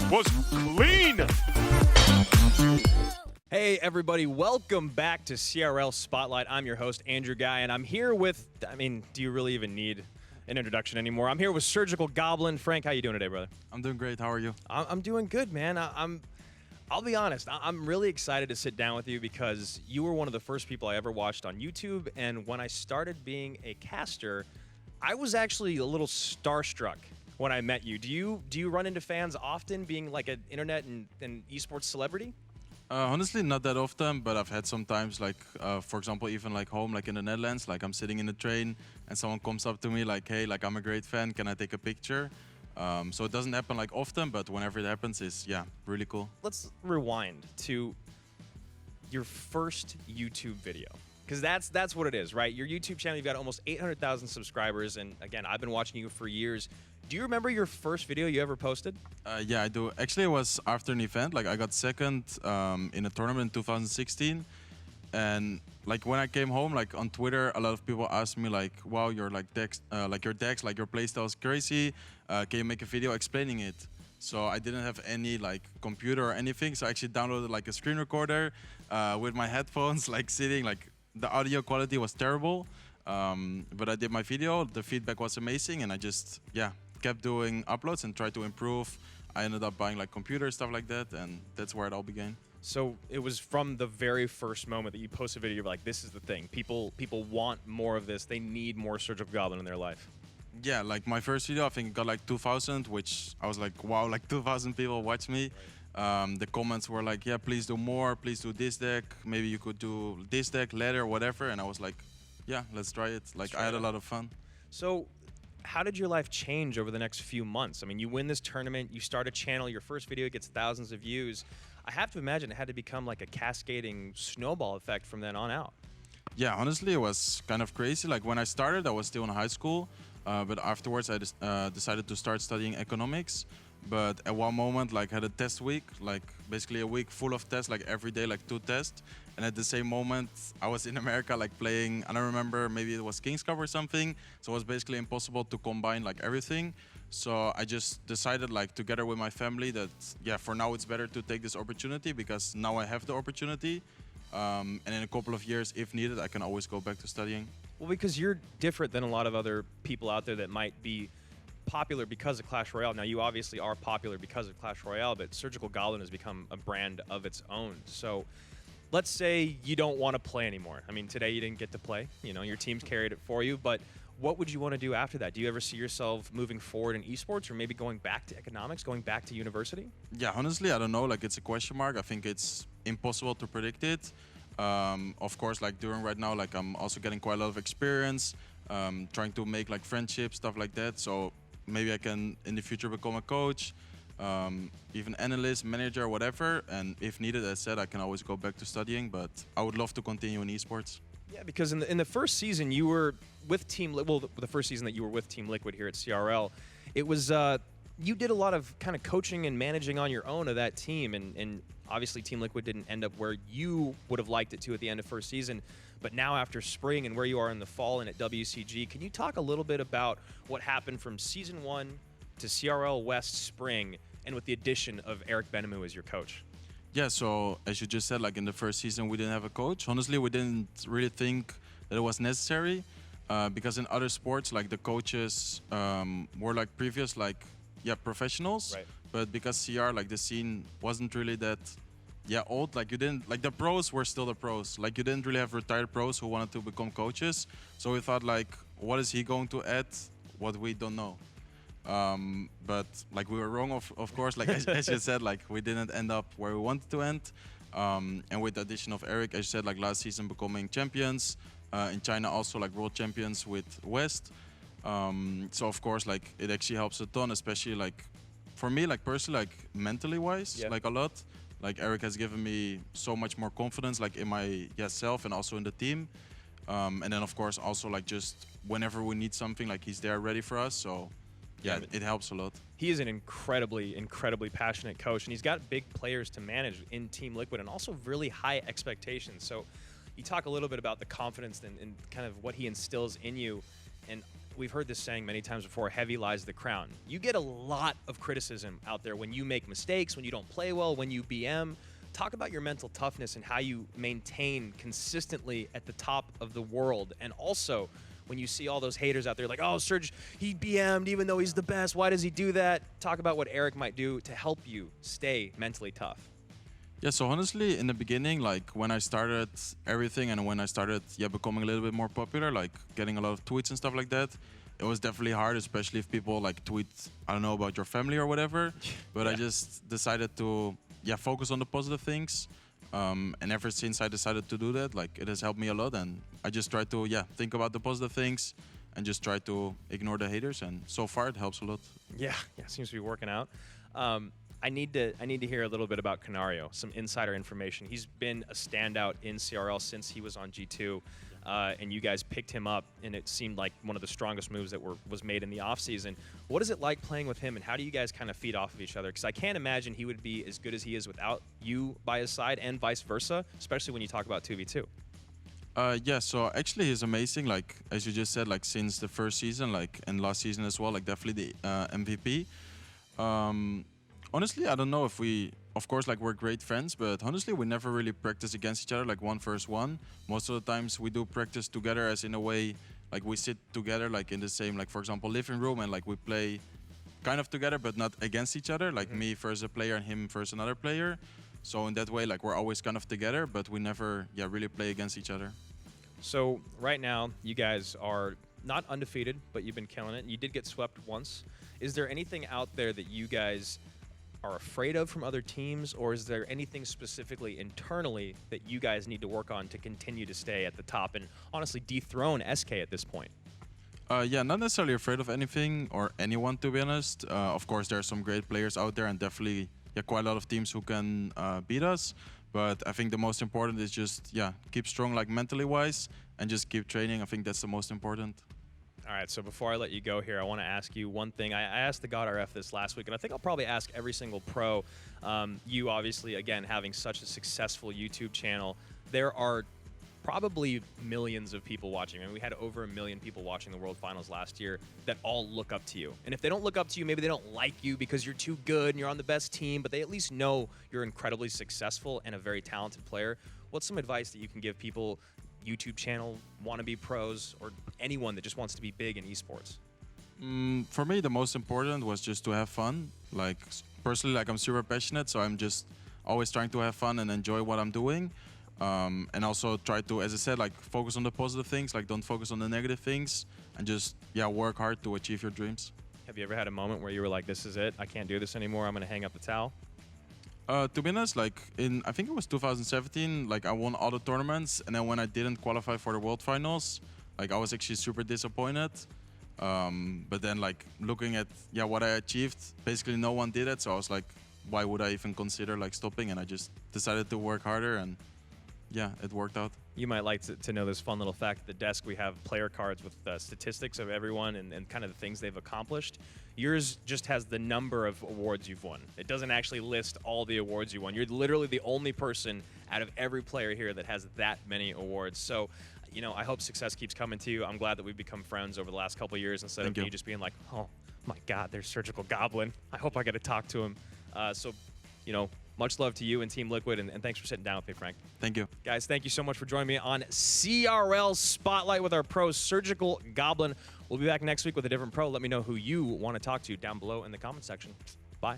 was clean. Hey everybody, welcome back to CRL Spotlight. I'm your host, Andrew Ghai, and I'm here with, do you really even need an introduction anymore? I'm here with Surgical Goblin. Frank, how you doing today, brother? I'm doing great. How are you? I'm doing good, man. I'll be honest, I'm really excited to sit down with you because you were one of the first people I ever watched on YouTube, and when I started being a caster, I was actually a little starstruck when I met you. Do you run into fans often, being like an internet and esports celebrity? Honestly, not that often, but I've had some times, like, for example, even like home, like in the Netherlands, like I'm sitting in the train and someone comes up to me like, hey, like I'm a great fan, can I take a picture? So it doesn't happen like often, but whenever it happens, it's, yeah, really cool. Let's rewind to your first YouTube video, because that's what it is, right? Your YouTube channel, you've got almost 800,000 subscribers, and again, I've been watching you for years. Do you remember your first video you ever posted? Yeah, I do. Actually, it was after an event. Like I got second in a tournament in 2016, and like when I came home, like on Twitter, a lot of people asked me like, "Wow, you're like Dex, like your Dex, like your playstyle is crazy. Can you make a video explaining it?" So I didn't have any like computer or anything, so I actually downloaded like a screen recorder with my headphones, like sitting. Like the audio quality was terrible, but I did my video. The feedback was amazing, and I just kept doing uploads and tried to improve. I ended up buying like computers, stuff like that, and that's where it all began. So it was from the very first moment that you posted a video, you're like, this is the thing. People want more of this. They need more Surgical Goblin in their life. Yeah, like my first video, I think it got like 2,000, which I was like, wow, like 2,000 people watch me. Right. The comments were like, yeah, please do more, please do this deck. Maybe you could do this deck, ladder, whatever. And I was like, yeah, let's try it. Like I had a lot of fun. So how did your life change over the next few months? I mean, you win this tournament, you start a channel, your first video gets thousands of views. I have to imagine it had to become like a cascading snowball effect from then on out. Yeah, honestly, it was kind of crazy. Like when I started, I was still in high school, but afterwards I decided to start studying economics. But at one moment, like had a test week, like basically a week full of tests, like every day, like 2 tests. And at the same moment, I was in America, like playing, I don't remember, maybe it was King's Cup or something. So it was basically impossible to combine like everything. So I just decided like together with my family that, yeah, for now it's better to take this opportunity because now I have the opportunity. And in a couple of years, if needed, I can always go back to studying. Well, because you're different than a lot of other people out there that might be popular because of Clash Royale. Now, you obviously are popular because of Clash Royale, but Surgical Goblin has become a brand of its own. So let's say you don't want to play anymore. I mean, today you didn't get to play. You know, your team's carried it for you, but what would you want to do after that? Do you ever see yourself moving forward in esports or maybe going back to economics, going back to university? Yeah, honestly, I don't know. Like, it's a question mark. I think it's impossible to predict it. Of course, like during right now, like I'm also getting quite a lot of experience, trying to make like friendships, stuff like that. So maybe I can in the future become a coach, even analyst, manager, whatever. And if needed, as I said, I can always go back to studying. But I would love to continue in esports. Yeah, because in the first season you were with the first season that you were with Team Liquid here at CRL, it was you did a lot of kind of coaching and managing on your own of that team, and obviously Team Liquid didn't end up where you would have liked it to at the end of first season. But now after spring and where you are in the fall and at WCG, can you talk a little bit about what happened from season 1 to CRL West spring and with the addition of Eric Benamou as your coach? Yeah, so as you just said, like in the first season, we didn't have a coach. Honestly, we didn't really think that it was necessary because in other sports, like the coaches were like previous, like, yeah, professionals. Right. But because CR, like the scene wasn't really that, yeah, old. Like you didn't, like the pros were still the pros. Like you didn't really have retired pros who wanted to become coaches. So we thought like, what is he going to add? What we don't know. But like we were wrong, of course, like as you said, like we didn't end up where we wanted to end. And with the addition of Eric, as you said, like last season becoming champions, in China also like world champions with West. So of course, like it actually helps a ton, especially like for me, like personally, like mentally wise, yeah, like a lot. Like Eric has given me so much more confidence, like in my self and also in the team. And then of course also like just whenever we need something, like he's there ready for us. So yeah, it helps a lot. He is an incredibly, incredibly passionate coach, and he's got big players to manage in Team Liquid and also really high expectations. So you talk a little bit about the confidence and kind of what he instills in you. And we've heard this saying many times before, heavy lies the crown. You get a lot of criticism out there when you make mistakes, when you don't play well, when you BM. Talk about your mental toughness and how you maintain consistently at the top of the world. And also, when you see all those haters out there like, oh, Serge, he BM'd even though he's the best. Why does he do that? Talk about what Eric might do to help you stay mentally tough. Yeah, so honestly, in the beginning, like when I started everything and when I started becoming a little bit more popular, like getting a lot of tweets and stuff like that, it was definitely hard, especially if people like tweet, I don't know, about your family or whatever. But I just decided to focus on the positive things. And ever since I decided to do that, like it has helped me a lot. And I just try to think about the positive things and just try to ignore the haters. And so far it helps a lot. Yeah, seems to be working out. I need to hear a little bit about Canario, some insider information. He's been a standout in CRL since he was on G2, and you guys picked him up, and it seemed like one of the strongest moves that was made in the offseason. What is it like playing with him, and how do you guys kind of feed off of each other? Because I can't imagine he would be as good as he is without you by his side, and vice versa, especially when you talk about 2v2. Yeah, so actually he's amazing. Like as you just said, like since the first season, like and last season as well, like definitely the MVP. Honestly, I don't know if of course, like we're great friends, but honestly, we never really practice against each other, like 1v1. Most of the times we do practice together, as in a way, like we sit together, like in the same, like for example, living room, and like we play kind of together, but not against each other, like me versus a player and him versus another player. So in that way, like we're always kind of together, but we never, really play against each other. So right now, you guys are not undefeated, but you've been killing it. You did get swept once. Is there anything out there that you guys are afraid of from other teams, or is there anything specifically internally that you guys need to work on to continue to stay at the top and honestly dethrone SK at this point? Yeah, not necessarily afraid of anything or anyone, to be honest. Of course, there are some great players out there and definitely quite a lot of teams who can beat us. But I think the most important is just, keep strong, like mentally wise, and just keep training. I think that's the most important. All right, so before I let you go here, I want to ask you one thing. I asked the God RF this last week, and I think I'll probably ask every single pro. You obviously, again, having such a successful YouTube channel, there are probably millions of people watching. I mean, we had over 1 million people watching the World Finals last year that all look up to you. And if they don't look up to you, maybe they don't like you because you're too good and you're on the best team, but they at least know you're incredibly successful and a very talented player. What's some advice that you can give people, YouTube channel, wannabe pros, or anyone that just wants to be big in esports? For me, the most important was just to have fun. Like personally, like I'm super passionate, so I'm just always trying to have fun and enjoy what I'm doing. And also try to, as I said, like focus on the positive things, like don't focus on the negative things, and just work hard to achieve your dreams. Have you ever had a moment where you were like, this is it, I can't do this anymore, I'm gonna hang up the towel? To be honest, like I think it was 2017, like I won all the tournaments, and then when I didn't qualify for the World Finals, like I was actually super disappointed. But then like looking at what I achieved, basically no one did it, so I was like, why would I even consider like stopping? And I just decided to work harder, and it worked out. You might like to know this fun little fact. At the desk, we have player cards with statistics of everyone and kind of the things they've accomplished. Yours just has the number of awards you've won. It doesn't actually list all the awards you won. You're literally the only person out of every player here that has that many awards. So, I hope success keeps coming to you. I'm glad that we've become friends over the last couple of years instead of me just being like, oh my God, there's Surgical Goblin. I hope I get to talk to him. Much love to you and Team Liquid, and thanks for sitting down with me, Frank. Thank you. Guys, thank you so much for joining me on CRL Spotlight with our pro, Surgical Goblin. We'll be back next week with a different pro. Let me know who you want to talk to down below in the comment section. Bye.